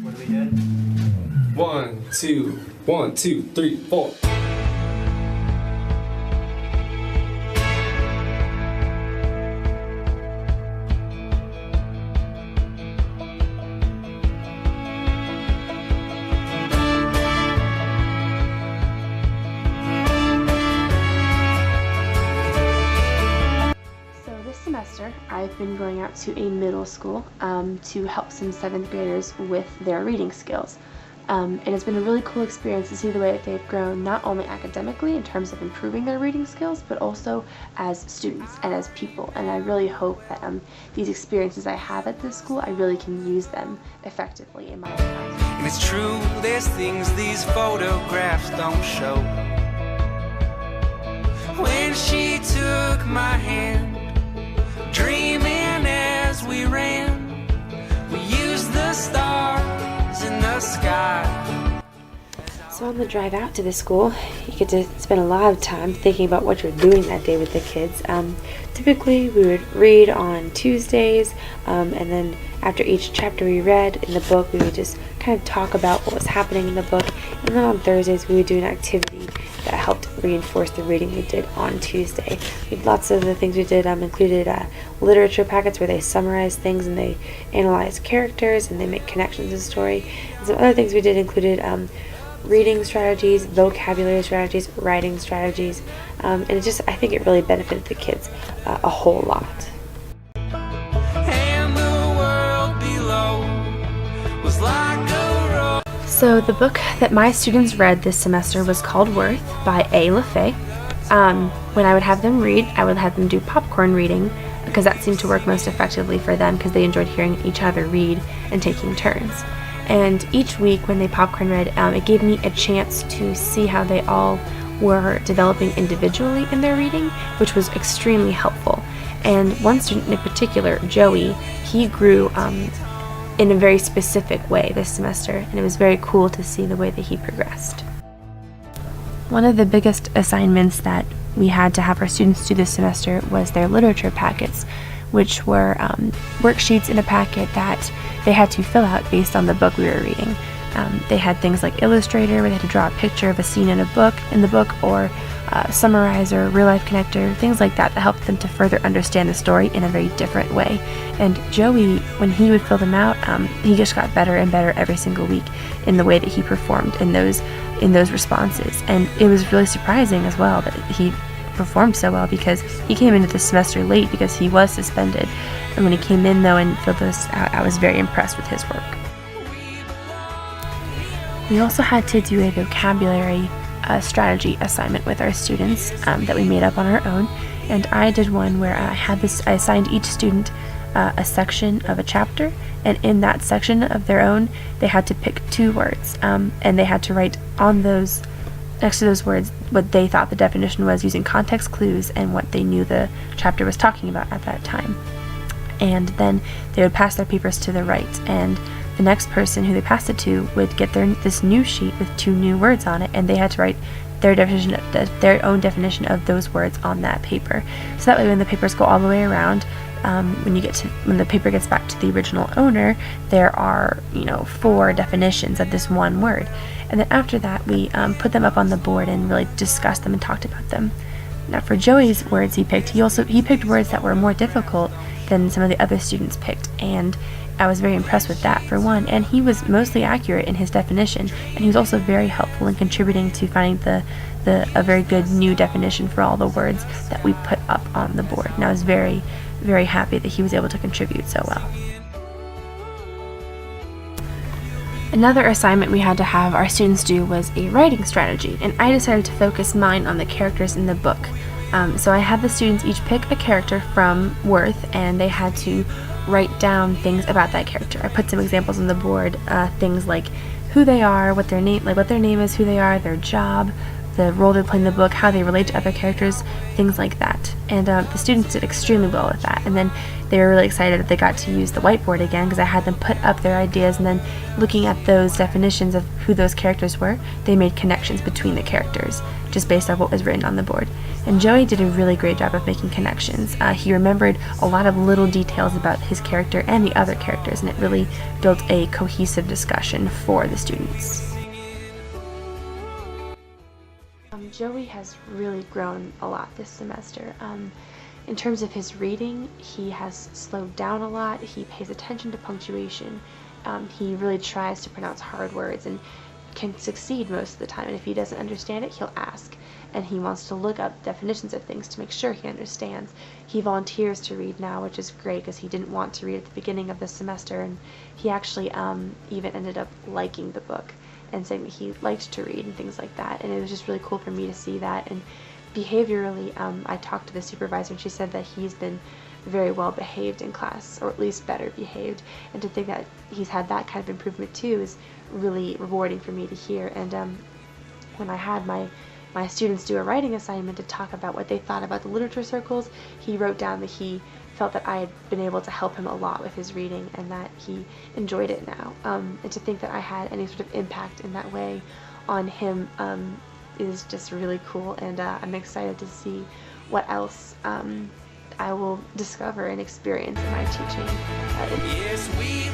What are we doing? 1, 2, 1, 2, 3, 4. Semester, I've been going out to a middle school to help some 7th graders with their reading skills. And it's been a really cool experience to see the way that they've grown, not only academically in terms of improving their reading skills, but also as students and as people. And I really hope that these experiences I have at this school, I really can use them effectively in my life. And it's true, there's things these photographs don't show. When she took my hand, dreaming as we ran, we used the stars in the sky. So on the drive out to the school, you get to spend a lot of time thinking about what you're doing that day with the kids. Typically we would read on Tuesdays, and then after each chapter we read in the book, we would just kind of talk about what was happening in the book. And then on Thursdays we would do an activity that helped reinforce the reading we did on Tuesday. Lots of the things we did included literature packets where they summarize things and they analyze characters and they make connections to the story. And some other things we did included reading strategies, vocabulary strategies, writing strategies, and I think it really benefited the kids a whole lot. And the world below was like a road. So the book that my students read this semester was called Worth by A. LaFay. When I would have them read, I would have them do popcorn reading because that seemed to work most effectively for them because they enjoyed hearing each other read and taking turns. And each week when they popcorn read, it gave me a chance to see how they all were developing individually in their reading, which was extremely helpful. And one student in particular, Joey, he grew in a very specific way this semester, and it was very cool to see the way that he progressed. One of the biggest assignments that we had to have our students do this semester was their literature packets, which were worksheets in a packet that they had to fill out based on the book we were reading. They had things like Illustrator, where they had to draw a picture of a scene in the book, or Summarizer, Real Life Connector, things like that helped them to further understand the story in a very different way. And Joey, when he would fill them out, he just got better and better every single week in the way that he performed in those responses. And it was really surprising as well that he performed so well because he came into the semester late because he was suspended. And when he came in though and filled this out, I was very impressed with his work. We also had to do a vocabulary strategy assignment with our students that we made up on our own, and I did one where I assigned each student a section of a chapter, and in that section of their own they had to pick 2 words, and they had to write on those, next to those words, what they thought the definition was using context clues and what they knew the chapter was talking about at that time. And then they would pass their papers to the right, and the next person who they passed it to would get this new sheet with 2 new words on it, and they had to write their own definition of those words on that paper. So that way when the papers go all the way around, when the paper gets back to the original owner, there are 4 definitions of this one word. And then after that we put them up on the board and really discussed them and talked about them. Now for Joey's words he picked words that were more difficult than some of the other students picked, and I was very impressed with that for one, and he was mostly accurate in his definition, and he was also very helpful in contributing to finding a very good new definition for all the words that we put up on the board. And I was very, very happy that he was able to contribute so well. Another assignment we had to have our students do was a writing strategy, and I decided to focus mine on the characters in the book. So I had the students each pick a character from Worth, and they had to write down things about that character. I put some examples on the board, things like who they are, what their name is, who they are, their job, the role they play in the book, how they relate to other characters, things like that. And the students did extremely well with that. And then they were really excited that they got to use the whiteboard again because I had them put up their ideas, and then looking at those definitions of who those characters were, they made connections between the characters. just based on what was written on the board. And Joey did a really great job of making connections. He remembered a lot of little details about his character and the other characters, and it really built a cohesive discussion for the students. Joey has really grown a lot this semester. In terms of his reading, he has slowed down a lot. He pays attention to punctuation. He really tries to pronounce hard words and can succeed most of the time. And if he doesn't understand it, he'll ask. And he wants to look up definitions of things to make sure he understands. He volunteers to read now, which is great because he didn't want to read at the beginning of the semester. And he actually even ended up liking the book and saying that he liked to read and things like that. And it was just really cool for me to see that. And behaviorally, I talked to the supervisor and she said that he's been very well behaved in class, or at least better behaved, and to think that he's had that kind of improvement too is really rewarding for me to hear. And when I had my students do a writing assignment to talk about what they thought about the literature circles, he wrote down that he felt that I had been able to help him a lot with his reading and that he enjoyed it now. And to think that I had any sort of impact in that way on him is just really cool, and I'm excited to see what else I will discover and experience in my teaching. Yes, we